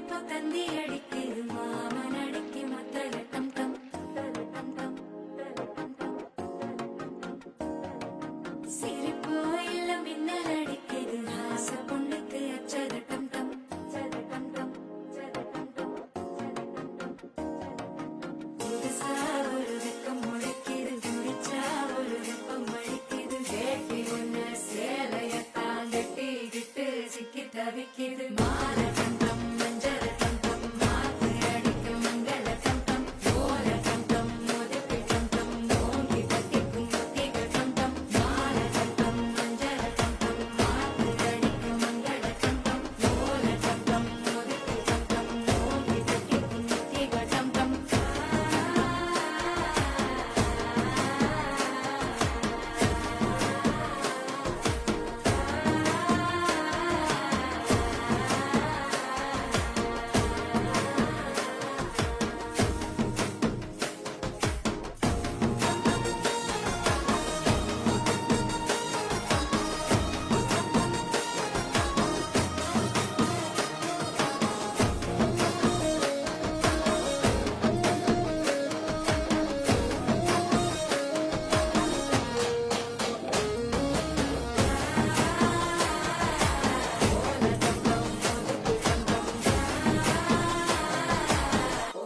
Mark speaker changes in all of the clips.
Speaker 1: இப்போ தந்தி அடிக்குது மாமன் அடிக்கு மத்தல டம் டம் டம் டம் சிரிப்போ இல்ல மின்னல் அடிக்குது ஆச பொண்ணுக்கு அச்சத டம் டம் டம் டம் புதுசா ஒரு வெக்கம் முளைக்குது குடிச்சா ஒரு வெப்பம் அடிக்குது வேட்டி ஒண்ணு சேலையத்தான் கட்டி கிட்டு சிக்கி தவிக்குது மால டம் டம் மஞ்சள் டம் டம் மாத்து அடிக்க மங்கள டம் டம் ஓல டம் டம் மோதிப்பி டம் டம் ஓங்கி தட்டிக்கும் முத்திக டம் டம் மால டம் டம் மஞ்சள் டம் டம் மாத்து அடிக்க மங்கள டம் டம் ஓல டம் டம் மோதிப்பி டம் டம் ஓங்கி தட்டிக்கும் முத்திக டம் டம்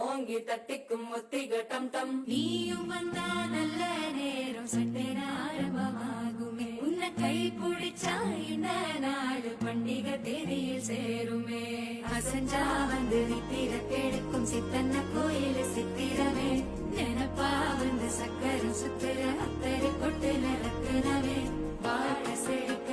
Speaker 1: ஓங்கி தட்டிக்கும் முத்திக டம் டம் நீயும் வந்தா நல்ல நேரம் சட்டென ஆரம்பமாகுமே உன்னை கை பிடிச்சா இந்த நாடு பண்டிகை தேதியில் சேருமே அசஞ்சா வந்து நித்திர கெடுக்கும் சித்தன்ன கோயில் சித்திரமே நினப்பா வந்து சக்கரம் சுத்துற அத்தரை கொட்டு நடக்குனவே வாழ செழிக்க